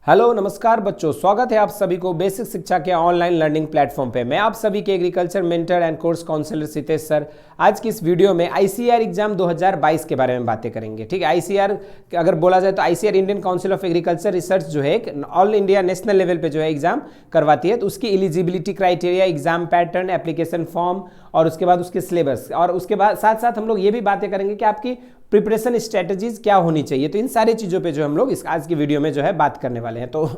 Hello नमस्कार बच्चों, स्वागत है आप सभी को बेसिक शिक्षा के ऑनलाइन लर्निंग प्लेटफॉर्म पे। मैं आप सभी के agriculture mentor and course counsellor Sitesh sir. आज की इस वीडियो में आईसीएआर एग्जाम 2022 के बारे में बातें करेंगे। ठीक है, आईसीएआर अगर बोला जाए तो ICAR Indian council of agriculture research जो है एक ऑल इंडिया नेशनल लेवल पे जो है एग्जाम करवाती है। तो उसकी eligibility criteria, exam pattern, application form और उसके बाद उसके सिलेबस, और उसके बाद साथ साथ हम लोग ये भी बातें करेंगे कि आपकी प्रिपरेशन स्ट्रेटजीज क्या होनी चाहिए। तो इन सारी चीज़ों पे जो हम लोग इस आज की वीडियो में जो है बात करने वाले हैं। तो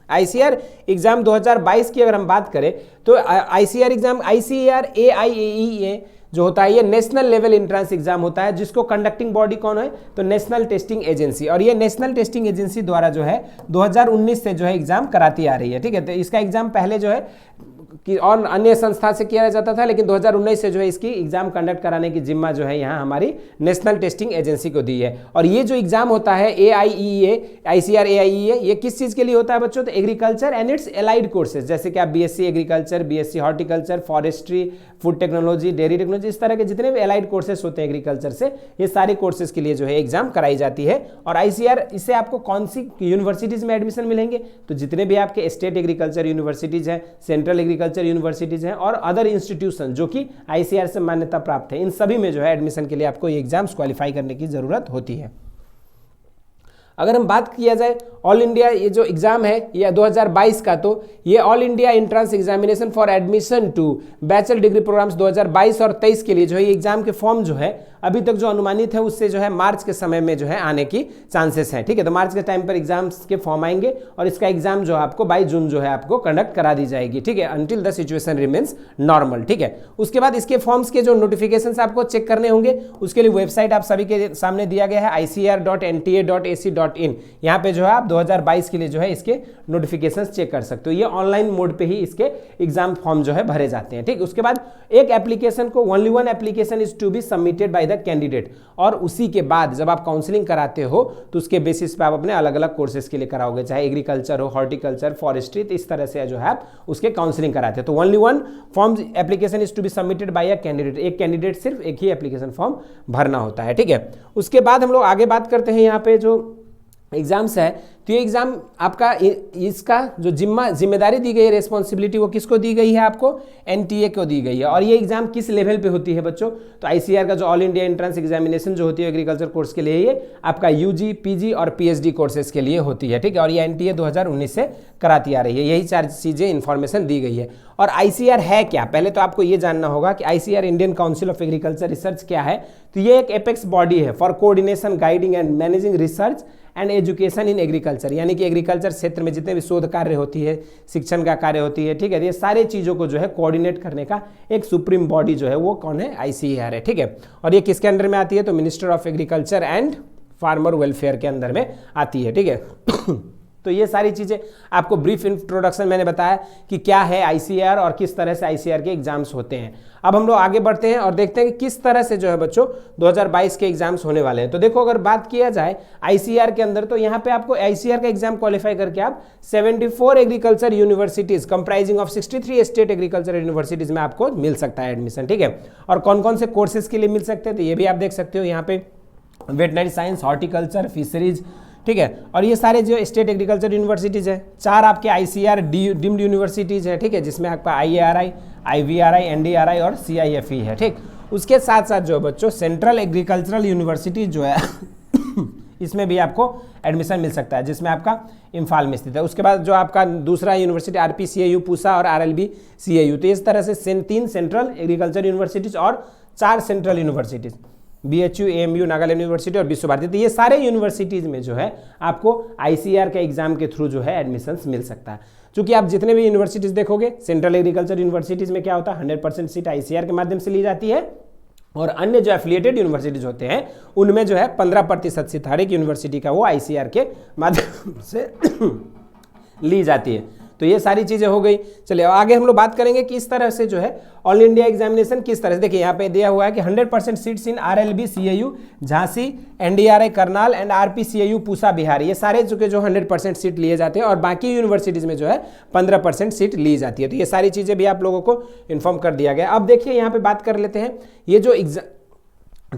आईसीआर एग्जाम 2022 की अगर हम बात करें तो आईसीआर एग्जाम आईसीएआर AIAEA जो होता है ये नेशनल लेवल एंट्रेंस एग्जाम होता है, जिसको कंडक्टिंग बॉडी कौन है तो नेशनल टेस्टिंग एजेंसी। और ये नेशनल टेस्टिंग एजेंसी द्वारा जो है 2019 से जो है एग्जाम कराती आ रही है। ठीक है, तो इसका एग्जाम पहले जो है कि और अन्य संस्था से किया जाता था, लेकिन 2019 से जो है इसकी एग्जाम कंडक्ट कराने की जिम्मा जो है यहाँ हमारी नेशनल टेस्टिंग एजेंसी को दी है। और ये जो एग्जाम होता है AIEA आईसीआर AIEA ये किस चीज़ के लिए होता है बच्चों? तो agriculture and it's allied courses, जैसे कि आप BSc agriculture, BSc horticulture, forestry, food technology, dairy technology, इस तरह के जितने भी एलाइड कोर्सेज होते हैं एग्रीकल्चर से, ये सारे कोर्सेज के लिए जो है एग्जाम कराई जाती है। और आईसीआर इससे आपको कौन सी यूनिवर्सिटीज़ में एडमिशन मिलेंगे? तो जितने भी आपके स्टेट एग्रीकल्चर यूनिवर्सिटीज़ हैं, सेंट्रल एग्रीकल्चर यूनिवर्सिटीज़ हैं और अदर इंस्टीट्यूशन जो कि आईसीआर से मान्यता प्राप्त है, इन सभी में जो है एडमिशन के लिए आपको ये एग्जाम्स क्वालिफाई करने की ज़रूरत होती है। अगर हम बात किया जाए ऑल इंडिया ये जो एग्ज़ाम है ये 2022 का, तो ये all India entrance examination for admission to bachelor degree programmes 2022 और 23 के लिए जो है ये एग्जाम के फॉर्म जो है अभी तक जो अनुमानित है उससे जो है मार्च के समय में जो है आने की चांसेस हैं। ठीक है, तो मार्च के टाइम पर एग्जाम्स के फॉर्म आएंगे और इसका एग्जाम जो है आपको 22 जून जो है आपको कंडक्ट करा दी जाएगी। ठीक है, until the situation remains normal. ठीक है, उसके बाद इसके फॉर्म्स के जो नोटिफिकेशन आपको चेक करने होंगे उसके लिए वेबसाइट आप सभी के सामने दिया गया है icr.nta.ac.in। यहाँ पे जो है आप 2022 के लिए जो है इसके नोटिफिकेशंस चेक कर सकते हो। ये ऑनलाइन मोड पे ही इसके एग्जाम फॉर्म जो है भरे जाते हैं। ठीक, उसके बाद एक एप्लीकेशन को only one application is to be submitted by the candidate, और उसी के बाद जब आप काउंसलिंग कराते हो तो उसके बेसिस पे आप अपने अलग अलग कोर्सेज के लिए कराओगे, चाहे एग्रीकल्चर हो, हॉर्टिकल्चर, फॉरेस्ट्री, तो इस तरह से जो है आप उसके काउंसलिंग कराते हैं। तो only one form application is to be submitted by a candidate, एक कैंडिडेट सिर्फ एक ही एप्लीकेशन फॉर्म भरना होता है। ठीक है, उसके बाद हम लोग आगे बात करते हैं यहाँ पे जो एग्जाम्स है, तो ये एग्जाम आपका इसका जो जिम्मेदारी दी गई है, रिस्पॉन्सिबिलिटी, वो किसको दी गई है? आपको NTA को दी गई है। और ये एग्जाम किस लेवल पे होती है बच्चों? तो आईसीआर का जो ऑल इंडिया एंट्रेंस एग्जामिनेशन जो होती है एग्रीकल्चर कोर्स के लिए, ये आपका UG, PG और PhD कोर्सेज के लिए होती है। ठीक है, और ये NTA 2019 से कराती आ रही है। यही चार चीज़ें इन्फॉर्मेशन दी गई है। और आईसीआर है क्या? पहले तो आपको ये जानना होगा कि ICR Indian council of agriculture research क्या है। तो ये एक एपेक्स बॉडी है for coordination, guiding and managing research and education in agriculture, यानी कि एग्रीकल्चर क्षेत्र में जितने भी शोध कार्य होती है, शिक्षण का कार्य होती है, ठीक है, ये सारे चीज़ों को जो है कोऑर्डिनेट करने का एक सुप्रीम बॉडी जो है वो कौन है? आईसीएआर है। ठीक है, और ये किसके अंडर में आती है? तो minister of agriculture and farmer welfare के अंदर में आती है। ठीक है तो ये सारी चीज़ें आपको ब्रीफ इंट्रोडक्शन मैंने बताया कि क्या है आईसीआर और किस तरह से आईसीआर के एग्जाम्स होते हैं। अब हम लोग आगे बढ़ते हैं और देखते हैं कि किस तरह से जो है बच्चों 2022 के एग्जाम्स होने वाले हैं। तो देखो, अगर बात किया जाए आईसीआर के अंदर, तो यहाँ पे आपको आईसीआर का एग्जाम क्वालिफाई करके आप 74 agriculture universities comprising of 63 state agriculture universities में आपको मिल सकता है एडमिशन। ठीक है, और कौन कौन से कोर्सेज के लिए मिल सकते हैं तो ये भी आप देख सकते हो यहाँ पे, वेटनरी साइंस, हॉर्टिकल्चर, फिशरीज। ठीक है, और ये सारे जो स्टेट एग्रीकल्चर यूनिवर्सिटीज़ है, 4 आपके आईसीआर डीम्ड यूनिवर्सिटीज़ है। ठीक है, जिसमें आपका IARI, IVRI, NDRI और CIFE है। ठीक, उसके साथ साथ जो बच्चों सेंट्रल एग्रीकल्चरल यूनिवर्सिटी जो है इसमें भी आपको एडमिशन मिल सकता है, जिसमें आपका इम्फाल में स्थित है। उसके बाद जो आपका दूसरा यूनिवर्सिटी RPCAU पूसा और RLBCAU, तो इस तरह से 3 सेंट्रल एग्रीकल्चर यूनिवर्सिटीज़ और 4 central universities, BHU, AMU, Nagaland university और विश्व भारती। तो ये सारे यूनिवर्सिटीज़ में जो है आपको आईसीआर के एग्जाम के थ्रू जो है एडमिशन्स मिल सकता है। क्योंकि आप जितने भी यूनिवर्सिटीज़ देखोगे, सेंट्रल एग्रीकल्चर यूनिवर्सिटीज़ में क्या होता है, 100% सीट आईसीआर के माध्यम से ली जाती है, और अन्य जो एफिलिएटेड यूनिवर्सिटीज़ होते हैं उनमें जो है 15% सीट हर एक यूनिवर्सिटी का वो आईसीआर के माध्यम से ली जाती है। तो ये सारी चीज़ें हो गई। चलिए आगे हम लोग बात करेंगे कि इस तरह से जो है ऑल इंडिया एग्जामिनेशन किस तरह से, देखिए यहाँ पे दिया हुआ है कि 100% seats in RLBCAU Jhansi, NDRI Karnal and RPCAU Pusa Bihar, ये सारे जो 100% सीट लिए जाते हैं, और बाकी यूनिवर्सिटीज़ में जो है 15% सीट ली जाती है। तो ये सारी चीज़ें भी आप लोगों को इन्फॉर्म कर दिया गया। अब देखिए यहाँ पे बात कर लेते हैं, ये जो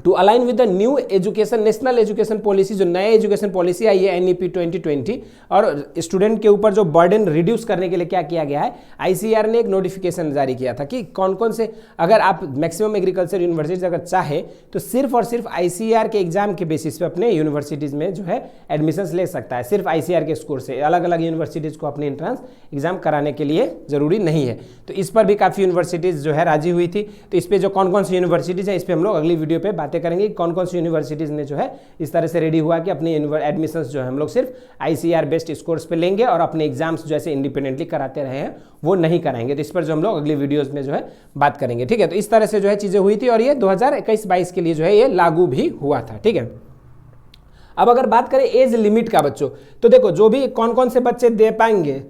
to align with the new education national education policy, जो नया एजुकेशन पॉलिसी आई है NEP 2020, और स्टूडेंट के ऊपर जो बर्डन रिड्यूस करने के लिए क्या किया गया है, ICAR ने एक नोटिफिकेशन जारी किया था कि कौन कौन से, अगर आप मैक्सिमम एग्रीकल्चर यूनिवर्सिटीज अगर चाहे तो सिर्फ और सिर्फ ICAR के एग्जाम के बेसिस पे अपने यूनिवर्सिटीज में जो है एडमिशंस ले सकता है, सिर्फ ICAR के स्कोर से। अलग अलग यूनिवर्सिटीज को अपने एंट्रेंस एग्जाम कराने के लिए जरूरी नहीं है। तो इस पर भी काफ़ी यूनिवर्सिटीज जो है राजी हुई थी। तो इस पर जो कौन कौन सी यूनिवर्सिटीज है, इस पर हम लोग अगली वीडियो पे बातें करेंगे, कौन कौन सी यूनिवर्सिटीज ने जो है इस तरह से रेडी हुआ कि अपनी एडमिशंस जो है हम लोग सिर्फ ICAR बेस्ड स्कोर्स पे लेंगे और अपने एग्जाम्स जैसे इंडिपेंडेंटली कराते रहे हैं वो नहीं कराएंगे। तो इस पर जो हम लोग अगली वीडियोस में जो है बात करेंगे, ठीक है। तो इस तरह से जो है चीज़ें हुई थी और ये 2021-22 के लिए जो है ये लागू भी हुआ था, ठीक है। अब अगर बात करें एज लिमिट का बच्चों, तो देखो जो भी कौन कौन से बच्चे दे पाएंगे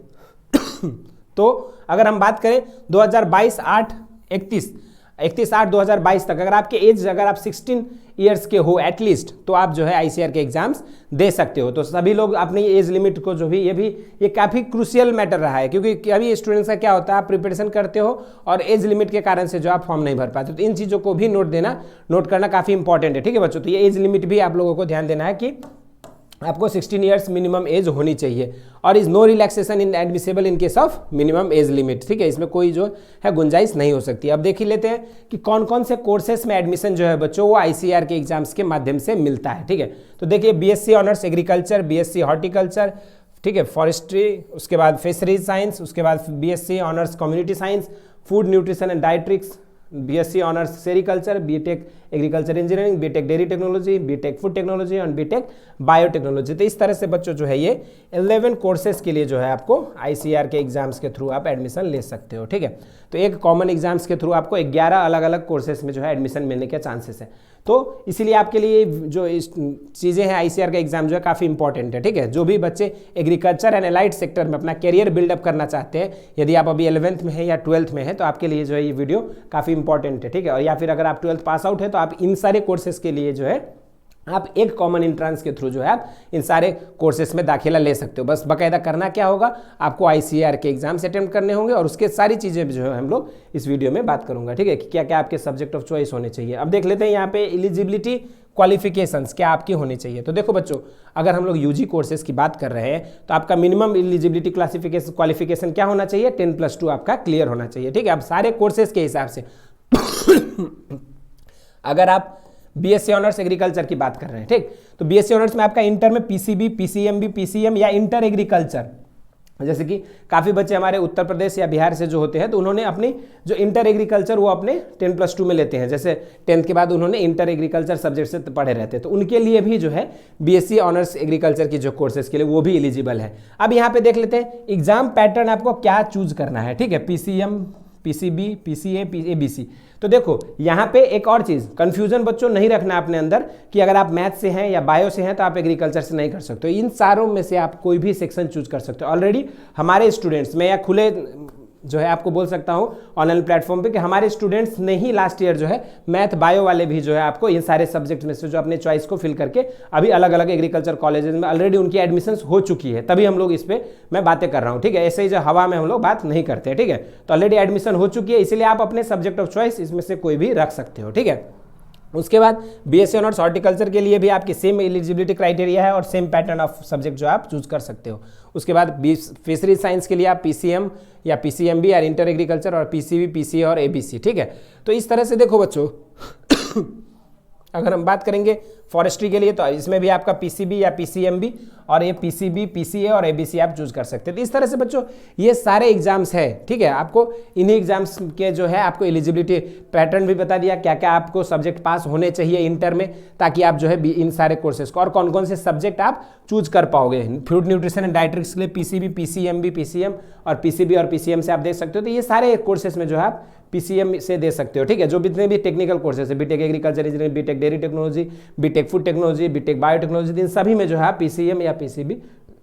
तो अगर हम बात करें 31/8/2022 तक, अगर आपके एज अगर आप 16 ईयर्स के हो एटलीस्ट, तो आप जो है ICAR के एग्जाम्स दे सकते हो। तो सभी लोग अपनी एज लिमिट को जो भी ये काफ़ी क्रूशियल मैटर रहा है, क्योंकि अभी स्टूडेंट्स का क्या होता है, आप प्रिपरेशन करते हो और एज लिमिट के कारण से जो आप फॉर्म नहीं भर पाते, तो इन चीज़ों को भी नोट करना काफ़ी इंपॉर्टेंट है, ठीक है बच्चों। तो ये एज लिमिट भी आप लोगों को ध्यान देना है कि आपको 16 ईयर्स मिनिमम एज होनी चाहिए, और is no relaxation in admissible in case of minimum age limit, ठीक है। इसमें कोई जो है गुंजाइश नहीं हो सकती। अब देख ही लेते हैं कि कौन कौन से कोर्सेस में एडमिशन जो है बच्चों वो ICAR के एग्जाम्स के माध्यम से मिलता है, ठीक है। तो देखिए BSc honours agriculture, BSc horticulture, ठीक है, फॉरेस्ट्री, उसके बाद फिशरीज साइंस, उसके बाद BSc honours community science, food nutrition and dietetics, BSc honours sericulture, BTech agriculture engineering, BTech dairy technology, BTech food technology और बीटेक बायोटेक्नोलॉजी। तो इस तरह से बच्चों जो है ये 11 कोर्सेज के लिए जो है आपको ICAR के एग्जाम्स के थ्रू आप एडमिशन ले सकते हो, ठीक है। तो एक कॉमन एग्जाम्स के थ्रू आपको 11 अलग अलग कोर्सेज में जो है एडमिशन मिलने के चांसेस है। तो इसीलिए आपके लिए जो चीज़ें हैं ICAR का एग्जाम जो है काफ़ी इंपॉर्टेंट है, ठीक है। जो भी बच्चे एग्रीकल्चर एंड एलाइड सेक्टर में अपना करियर बिल्डअप करना चाहते हैं, यदि आप अभी 11th में है या 12th में है, तो आपके लिए जो है ये वीडियो काफ़ी इंपॉर्टेंट है, ठीक है। और या फिर अगर आप 12th पास आउट है तो आप इन सारे कोर्सेज के लिए जो है आप एक कॉमन एंट्रेंस के थ्रू जो है आप इन सारे कोर्सेस में दाखिला ले सकते हो। बस बाकायदा करना क्या होगा, आपको ICAR के एग्जाम्स अटेम्प्ट करने होंगे, और उसके सारी चीज़ें जो है हम लोग इस वीडियो में बात करूंगा, ठीक है, कि क्या क्या आपके सब्जेक्ट ऑफ चॉइस होने चाहिए। अब देख लेते हैं यहाँ पे एलिजिबिलिटी क्वालिफिकेशंस क्या आपकी होनी चाहिए। तो देखो बच्चों, अगर हम लोग UG कोर्सेज की बात कर रहे हैं तो आपका मिनिमम एलिजिबिलिटी क्वालिफिकेशन क्या होना चाहिए, 10+2 आपका क्लियर होना चाहिए, ठीक है। अब सारे कोर्सेज के हिसाब से अगर आप BSc ऑनर्स एग्रीकल्चर की बात कर रहे हैं, ठीक, तो BSc ऑनर्स में आपका इंटर में PCB, PCMB, PCM या इंटर एग्रीकल्चर, जैसे कि काफ़ी बच्चे हमारे उत्तर प्रदेश या बिहार से जो होते हैं तो उन्होंने अपनी जो इंटर एग्रीकल्चर वो अपने 10+2 में लेते हैं, जैसे 10th के बाद उन्होंने इंटर एग्रीकल्चर सब्जेक्ट से पढ़े रहते हैं, तो उनके लिए भी जो है BSc ऑनर्स एग्रीकल्चर की जो कोर्सेज के लिए वो भी एलिजिबल है। अब यहाँ पे देख लेते हैं एग्जाम पैटर्न आपको क्या चूज करना है, ठीक है, PCM, PCB, PCA, ABC। तो देखो यहाँ पे एक और चीज़ कंफ्यूजन बच्चों नहीं रखना अपने अंदर कि अगर आप मैथ से हैं या बायो से हैं तो आप एग्रीकल्चर से नहीं कर सकते हो। इन सारों में से आप कोई भी सेक्शन चूज कर सकते हो। ऑलरेडी हमारे स्टूडेंट्स में या खुले जो है आपको बोल सकता हूँ ऑनलाइन प्लेटफॉर्म पे कि हमारे स्टूडेंट्स ने ही लास्ट ईयर जो है मैथ बायो वाले भी जो है आपको इन सारे सब्जेक्ट में से जो अपने चॉइस को फिल करके अभी अलग अलग एग्रीकल्चर कॉलेजेस में ऑलरेडी उनकी एडमिशंस हो चुकी है, तभी हम लोग इस पर मैं बातें कर रहा हूँ, ठीक है। ऐसे ही जो हवा में हम लोग बात नहीं करते, ठीक है। तो ऑलरेडी एडमिशन हो चुकी है, इसलिए आप अपने सब्जेक्ट ऑफ चॉइस इसमें से कोई भी रख सकते हो, ठीक है। उसके बाद BSc ऑनर्स हॉर्टिकल्चर के लिए भी आपकी सेम एलिजिबिलिटी क्राइटेरिया है और सेम पैटर्न ऑफ सब्जेक्ट जो आप चूज कर सकते हो। उसके बाद फिशरीज साइंस के लिए आप PCM या PCMB या इंटर एग्रीकल्चर और PCB, PCA और ABC, ठीक है। तो इस तरह से देखो बच्चों अगर हम बात करेंगे फॉरेस्ट्री के लिए तो इसमें भी आपका PCB या PCMB और ये PCB, PCA और ABC आप चूज कर सकते हैं। तो इस तरह से बच्चों ये सारे एग्जाम्स है, ठीक है। आपको इन्हीं एग्जाम्स के जो है आपको एलिजिबिलिटी पैटर्न भी बता दिया, क्या क्या आपको सब्जेक्ट पास होने चाहिए इंटर में, ताकि आप जो है इन सारे कोर्सेज को और कौन कौन से सब्जेक्ट आप चूज कर पाओगे। फूड न्यूट्रिशन एंड डाइट्रिक्स के लिए PCB, PCMB, PCM और PCB और PCM से आप देख सकते हो। तो ये सारे कोर्सेज में जो है आप PCM से दे सकते हो, ठीक है। जो जितने भी टेक्निकल कोर्सेज है, BTech agriculture engineering, BTech dairy technology, BTech food technology, BTech biotechnology, इन सभी में जो है PCM या PCB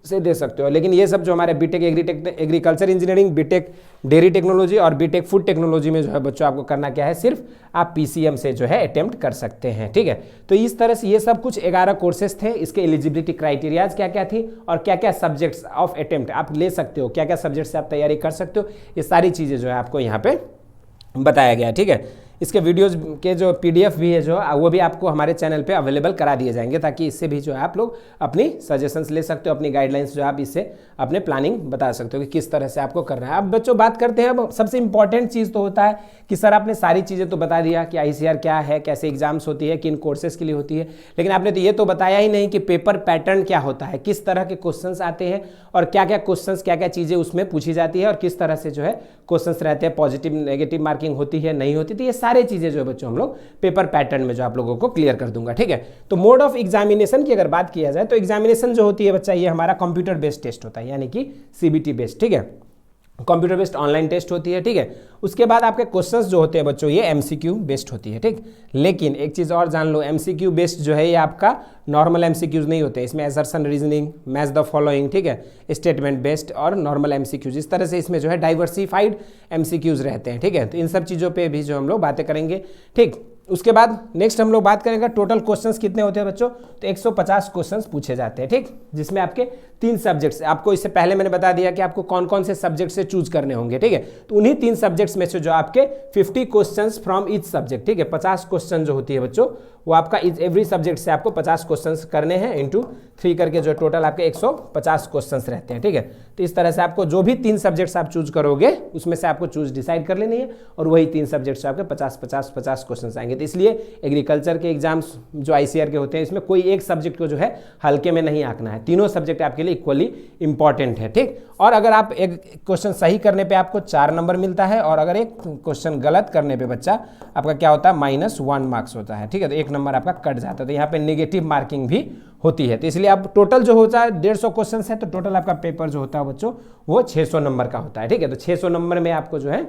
से दे सकते हो। लेकिन ये सब जो हमारे BTech agriculture engineering, BTech dairy technology और बीटेक फूड टेक्नोलॉजी में जो है बच्चों आपको करना क्या है, सिर्फ आप PCM से जो है अटेम्प्ट कर सकते हैं, ठीक है। तो इस तरह से ये सब कुछ 11 कोर्सेज थे, इसके एलिजिबिलिटी क्राइटेरियाज क्या क्या थी और क्या क्या सब्जेक्ट्स ऑफ अटेम्प्ट आप ले सकते हो, क्या क्या सब्जेक्ट से आप तैयारी कर सकते हो, ये सारी चीज़ें जो है आपको यहाँ पे बताया गया, ठीक है। इसके वीडियोज़ के जो PDF भी है जो वो भी आपको हमारे चैनल पे अवेलेबल करा दिए जाएंगे, ताकि इससे भी जो है आप लोग अपनी सजेशंस ले सकते हो, अपनी गाइडलाइंस जो आप इससे अपने प्लानिंग बता सकते हो कि किस तरह से आपको करना है। अब बच्चों बात करते हैं, अब सबसे इंपॉर्टेंट चीज़ तो होता है कि सर आपने सारी चीज़ें तो बता दिया कि ICAR क्या है, कैसे एग्जाम्स होती है, किन कोर्सेज के लिए होती है, लेकिन आपने तो ये तो बताया ही नहीं कि पेपर पैटर्न क्या होता है, किस तरह के क्वेश्चंस आते हैं और क्या क्या क्वेश्चंस, क्या क्या चीज़ें उसमें पूछी जाती है और किस तरह से जो है क्वेश्चंस रहते हैं, पॉजिटिव नेगेटिव मार्किंग होती है नहीं होती। तो ये सारी चीज़ें जो है बच्चों हम लोग पेपर पैटर्न में जो आप लोगों को क्लियर कर दूंगा, ठीक है। तो मोड ऑफ एग्जामिनेशन की अगर बात किया जाए तो एग्जामिनेशन जो होती है बच्चा, ये हमारा कंप्यूटर बेस्ड टेस्ट होता है, यानी कि CBT बेस्ड, ठीक है, कंप्यूटर बेस्ड ऑनलाइन टेस्ट होती है, ठीक है। उसके बाद आपके क्वेश्चंस जो होते हैं बच्चों ये MCQ बेस्ड होती है, ठीक। लेकिन एक चीज़ और जान लो, MCQ बेस्ड जो है ये आपका नॉर्मल MCQs नहीं होते, इसमें assertion reasoning, match the following, ठीक है, स्टेटमेंट बेस्ड और नॉर्मल MCQs, इस तरह से इसमें जो है डाइवर्सिफाइड MCQs रहते हैं, ठीक है। तो इन सब चीज़ों पर भी जो हम लोग बातें करेंगे, ठीक। उसके बाद नेक्स्ट हम लोग बात करेंगे टोटल क्वेश्चंस कितने होते हैं बच्चों, तो 150 क्वेश्चंस पूछे जाते हैं, ठीक, जिसमें आपके 3 सब्जेक्ट्स, आपको इससे पहले मैंने बता दिया कि आपको कौन कौन से सब्जेक्ट से चूज करने होंगे, ठीक है। तो उन्हीं 3 सब्जेक्ट्स में से जो आपके 50 क्वेश्चंस फ्रॉम ईच सब्जेक्ट, ठीक है, 50 क्वेश्चन जो होती है बच्चों वो आपका एवरी सब्जेक्ट से आपको 50 क्वेश्चंस करने हैं, इंटू 3 करके जो टोटल आपके 150 क्वेश्चंस रहते हैं, ठीक है। तो इस तरह से आपको जो भी 3 सब्जेक्ट्स आप चूज करोगे उसमें से आपको चूज डिसाइड कर लेनी है और वही 3 सब्जेक्ट से आपके 50 क्वेश्चंस आएंगे। तो इसलिए एग्रीकल्चर के एग्जाम्स जो ICAR के होते हैं इसमें कोई एक सब्जेक्ट को जो है हल्के में नहीं आंकना है, तीनों सब्जेक्ट आपके लिए इक्वली इंपॉर्टेंट है, ठीक। और अगर आप एक क्वेश्चन सही करने पे आपको 4 नंबर मिलता है और अगर एक क्वेश्चन गलत करने पे बच्चा आपका क्या होता है, -1 मार्क्स होता है, ठीक है। तो 1 नंबर आपका कट जाता है, तो यहाँ पे नेगेटिव मार्किंग भी होती है। तो इसलिए अब टोटल जो होता है 150 क्वेश्चन है, तो टोटल आपका पेपर जो होता है बच्चों वो 600 नंबर का होता है, ठीक है। तो 600 नंबर में आपको जो है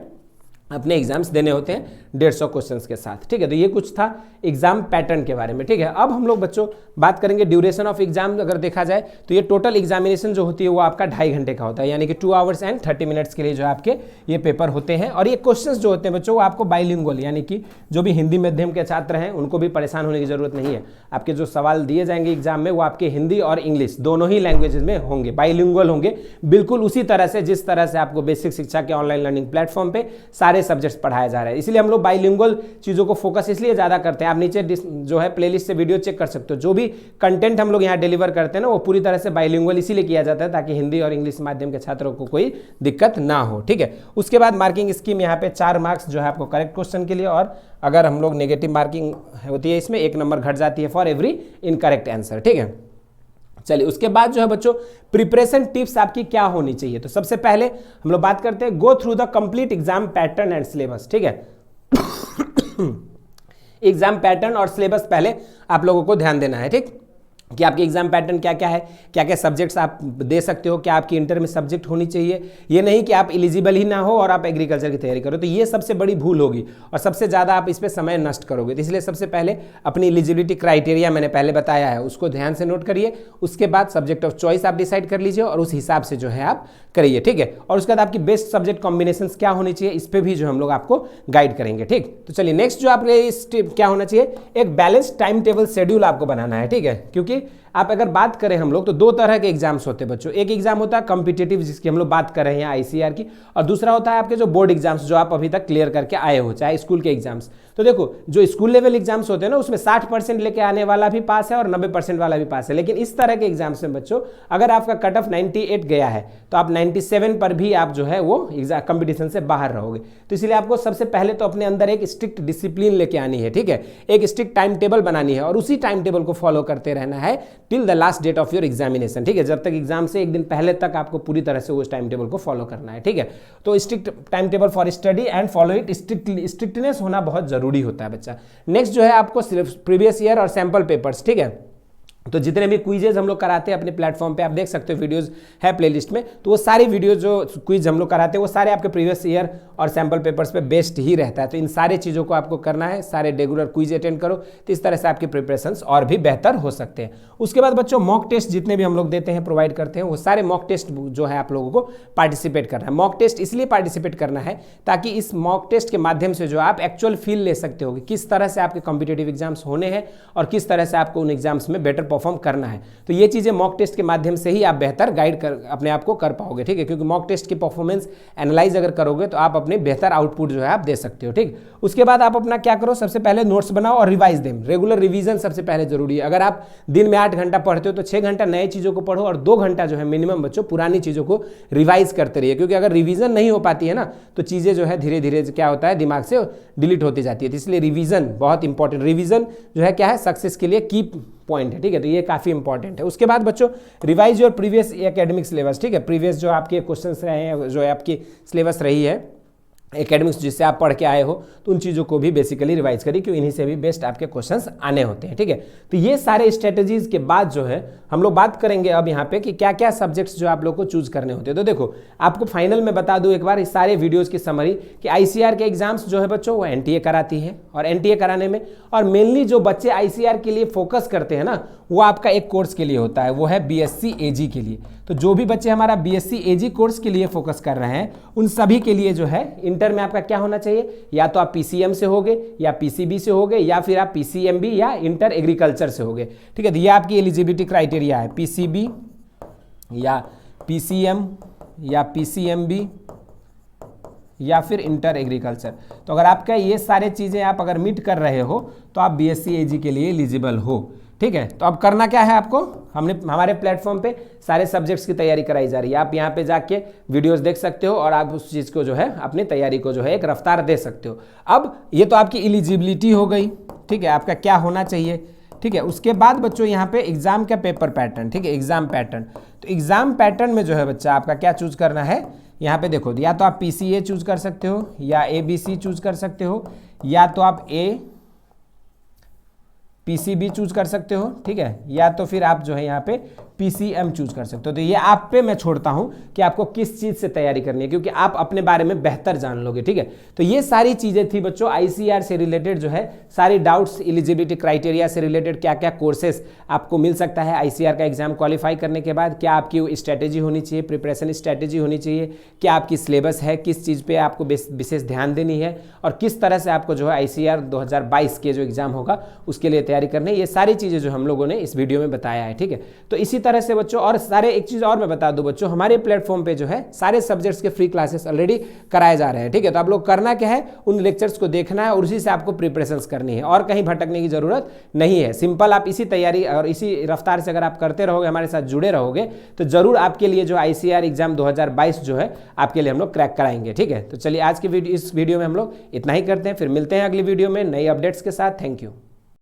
अपने एग्जाम्स देने होते हैं 150 क्वेश्चंस के साथ, ठीक है। तो ये कुछ था एग्जाम पैटर्न के बारे में, ठीक है। अब हम लोग बच्चों बात करेंगे ड्यूरेशन ऑफ एग्जाम। अगर देखा जाए तो ये टोटल एग्जामिनेशन जो होती है वो आपका 2.5 घंटे का होता है, यानी कि 2 आवर्स एंड 30 मिनट्स के लिए जो आपके ये पेपर होते हैं। और ये क्वेश्चंस जो होते हैं बच्चों वो आपको बाइलिंगुअल, यानी कि जो भी हिंदी माध्यम के छात्र हैं उनको भी परेशान होने की जरूरत नहीं है। आपके जो सवाल दिए जाएंगे एग्जाम में वो आपके हिंदी और इंग्लिश दोनों ही लैंग्वेजेस में होंगे, बाइलिंगुअल होंगे, बिल्कुल उसी तरह से जिस तरह से आपको बेसिक शिक्षा के ऑनलाइन लर्निंग प्लेटफॉर्म पे सारे सब्जेक्ट्स पढ़ाया जा रहा है। इसलिए हम लोग बाइलिंगुअल चीज़ों को फोकस इसलिए ज़्यादा करते हैं। आप नीचे जो है प्लेलिस्ट से वीडियो चेक कर सकते हो, जो भी कंटेंट हम लोग यहाँ डिलीवर करते हैं ना वो पूरी तरह से बाइलिंगुअल इसीलिए किया जाता है ताकि हिंदी और इंग्लिश माध्यम के छात्रों को कोई दिक्कत ना हो, ठीक है। उसके बाद मार्किंग स्कीम यहाँ पे 4 मार्क्स जो है आपको करेक्ट क्वेश्चन के लिए, और अगर हम लोग नेगेटिव मार्किंग होती है इसमें 1 नंबर घट जाती है फॉर एवरी इनकरेक्ट आंसर, ठीक है। चलिए उसके बाद जो है बच्चों प्रिपरेशन टिप्स आपकी क्या होनी चाहिए। तो सबसे पहले हम लोग बात करते हैं go through the complete exam pattern and syllabus, ठीक है। एग्जाम पैटर्न और सिलेबस पहले आप लोगों को ध्यान देना है, ठीक, कि आपके एग्जाम पैटर्न क्या क्या है, क्या क्या सब्जेक्ट्स आप दे सकते हो, क्या आपकी इंटर में सब्जेक्ट होनी चाहिए। ये नहीं कि आप एलिजिबल ही ना हो और आप एग्रीकल्चर की तैयारी करो, तो ये सबसे बड़ी भूल होगी और सबसे ज़्यादा आप इस पर समय नष्ट करोगे। तो इसलिए सबसे पहले अपनी एलिजिबिलिटी क्राइटेरिया मैंने पहले बताया है उसको ध्यान से नोट करिए। उसके बाद सब्जेक्ट ऑफ चॉइस आप डिसाइड कर लीजिए और उस हिसाब से जो है आप करिए, ठीक है। और उसके बाद आपकी बेस्ट सब्जेक्ट कॉम्बिनेशन क्या होनी चाहिए इस पर भी जो हम लोग आपको गाइड करेंगे, ठीक। तो चलिए नेक्स्ट जो आपके क्या होना चाहिए, एक बैलेंस टाइम टेबल शेड्यूल आपको बनाना है, ठीक है। क्योंकि आप अगर बात करें हम लोग तो 2 तरह के एग्जाम्स होते हैं बच्चों। एक एग्जाम होता है कॉम्पिटिटिव जिसकी हम लोग बात कर रहे हैं यहाँ ICAR की, और दूसरा होता है आपके जो बोर्ड एग्जाम्स जो आप अभी तक क्लियर करके आए हो, चाहे स्कूल के एग्जाम्स। तो देखो जो स्कूल लेवल एग्जाम्स होते हैं ना उसमें 60% लेके आने वाला भी पास है और 90% वाला भी पास है। लेकिन इस तरह के एग्जाम्स में बच्चों अगर आपका कट ऑफ 98 गया है तो आप 97 पर भी आप जो है वो एग्जाम कंपटीशन से बाहर रहोगे। तो इसलिए आपको सबसे पहले तो अपने अंदर एक स्ट्रिक्ट डिसिप्लिन लेके आनी है, ठीक है। एक स्ट्रिक्ट टाइम टेबल बनानी है और उसी टाइम टेबल को फॉलो करते रहना है till the last date of your examination, ठीक है। जब तक एग्जाम से 1 दिन पहले तक आपको पूरी तरह से उस टाइम टेबल को फॉलो करना है, ठीक है। तो strict time table for study and follow it strictly, strictness होना बहुत जरूरी होता है बच्चा। नेक्स्ट जो है आपको सिर्फ प्रीवियस ईयर और सैंपल पेपर्स, ठीक है। तो जितने भी क्विजेज हम लोग कराते हैं अपने प्लेटफॉर्म पे आप देख सकते हो, वीडियोस है प्लेलिस्ट में, तो वो सारी वीडियो जो क्विज हम लोग कराते हैं वो सारे आपके प्रीवियस ईयर और सैंपल पेपर्स पे बेस्ड ही रहता है। तो इन सारी चीज़ों को आपको करना है, सारे रेगुलर क्विज अटेंड करो, तो इस तरह से आपके प्रिपरेशंस और भी बेहतर हो सकते हैं। उसके बाद बच्चों मॉक टेस्ट जितने भी हम लोग देते हैं, प्रोवाइड करते हैं, वो सारे मॉक टेस्ट जो है आप लोगों को पार्टिसिपेट करना है। मॉक टेस्ट इसलिए पार्टिसिपेट करना है ताकि इस मॉक टेस्ट के माध्यम से जो आप एक्चुअल फील ले सकते हो कि किस तरह से आपके कॉम्पिटेटिव एग्जाम्स होने हैं और किस तरह से आपको उन एग्जाम्स में बेटर परफॉर्म करना है। तो ये चीज़ें मॉक टेस्ट के माध्यम से ही आप बेहतर गाइड कर अपने आप को कर पाओगे, ठीक है, क्योंकि मॉक टेस्ट की परफॉर्मेंस एनालाइज अगर करोगे तो आप अपने बेहतर आउटपुट जो है आप दे सकते हो, ठीक। उसके बाद आप अपना क्या करो, सबसे पहले नोट्स बनाओ और रिवाइज देम। रेगुलर रिवीजन सबसे पहले जरूरी है। अगर आप दिन में 8 घंटा पढ़ते हो तो 6 घंटा नए चीज़ों को पढ़ो और 2 घंटा जो है मिनिमम बच्चों पुरानी चीज़ों को रिवाइज करते रहिए, क्योंकि अगर रिवीजन नहीं हो पाती है ना तो चीज़ें जो है धीरे धीरे क्या होता है दिमाग से डिलीट होती जाती है। तो इसलिए रिवीजन बहुत इंपॉर्टेंट, रिवीजन जो है क्या है सक्सेस के लिए की पॉइंट है, ठीक है। तो ये काफ़ी इंपॉर्टेंट है। उसके बाद बच्चों revise your previous academic syllabus, ठीक है, प्रीवियस जो आपके क्वेश्चंस रहे हैं, जो आपकी सिलेबस रही है एकेडमिक्स जिससे आप पढ़ के आए हो, तो उन चीज़ों को भी बेसिकली रिवाइज करिए, क्योंकि इन्हीं से भी बेस्ट आपके क्वेश्चंस आने होते हैं, ठीक है। तो ये सारे स्ट्रेटजीज के बाद जो है हम लोग बात करेंगे अब यहाँ पे कि क्या क्या सब्जेक्ट्स जो आप लोग को चूज करने होते हैं। तो देखो आपको फाइनल में बता दूं एक बार इस सारे वीडियोज़ की समरी कि ICAR के एग्जाम्स जो है बच्चों वो NTA कराती है, और NTA कराने में और मेनली जो बच्चे ICAR के लिए फोकस करते हैं ना वो आपका एक कोर्स के लिए होता है, वो है BSc AG के लिए। तो जो भी बच्चे हमारा BSc AG कोर्स के लिए फोकस कर रहे हैं उन सभी के लिए जो है इंटर में आपका क्या होना चाहिए, या तो आप PCM से होगे या PCB से होगे या फिर आप PCMB या इंटर एग्रीकल्चर से होगे, ठीक है। तो ये आपकी एलिजिबिलिटी क्राइटेरिया है, PCB या PCM या PCMB या फिर इंटर एग्रीकल्चर। तो अगर आपका ये सारे चीज़ें आप अगर मीट कर रहे हो तो आप BSc AG के लिए एलिजिबल हो, ठीक है। तो अब करना क्या है आपको, हमने हमारे प्लेटफॉर्म पे सारे सब्जेक्ट्स की तैयारी कराई जा रही है। आप यहाँ पे जाके वीडियोस देख सकते हो और आप उस चीज़ को जो है अपनी तैयारी को जो है एक रफ्तार दे सकते हो। अब ये तो आपकी एलिजिबिलिटी हो गई, ठीक है, आपका क्या होना चाहिए, ठीक है। उसके बाद बच्चों यहाँ पे एग्जाम का पेपर पैटर्न, ठीक है, एग्जाम पैटर्न। तो एग्जाम पैटर्न में जो है बच्चा आपका क्या चूज करना है, यहाँ पे देखो या तो आप PCA चूज कर सकते हो या ABC चूज कर सकते हो या तो आप PCB चूज कर सकते हो, ठीक है, या तो फिर आप जो है यहाँ पे PCM चूज कर सकते हो। तो ये आप पे मैं छोड़ता हूँ कि आपको किस चीज़ से तैयारी करनी है, क्योंकि आप अपने बारे में बेहतर जान लोगे, ठीक है। तो ये सारी चीज़ें थी बच्चों ICAR से रिलेटेड जो है सारी डाउट्स, एलिजिबिलिटी क्राइटेरिया से रिलेटेड क्या क्या कोर्सेस आपको मिल सकता है ICAR का एग्जाम क्वालिफाई करने के बाद, क्या आपकी स्ट्रैटेजी होनी चाहिए, प्रिपरेशन स्ट्रैटेजी होनी चाहिए, क्या आपकी सिलेबस है, किस चीज़ पर आपको विशेष ध्यान देनी है और किस तरह से आपको जो है ICAR 2022 के जो एग्जाम होगा उसके लिए तैयारी करनी है। ये सारी चीज़ें जो हम लोगों ने इस वीडियो में बताया है, ठीक है। तो इसी तरह से बच्चों और सारे एक चीज़ और मैं बता दूं बच्चों, हमारे प्लेटफॉर्म पे जो है सारे सब्जेक्ट्स के फ्री क्लासेस ऑलरेडी कराए जा रहे हैं, ठीक है। तो आप लोग करना क्या है, उन लेक्चर्स को देखना है और उसी से आपको प्रिपरेशंस करनी है और कहीं भटकने की जरूरत नहीं है। सिंपल आप इसी तैयारी और इसी रफ्तार से अगर आप करते रहोगे, हमारे साथ जुड़े रहोगे, तो जरूर आपके लिए जो ICAR एग्जाम 2022 जो है आपके लिए हम लोग क्रैक कराएंगे, ठीक है। तो चलिए आज के इस वीडियो में हम लोग इतना ही करते हैं, फिर मिलते हैं अगली वीडियो में नई अपडेट्स के साथ। Thank you.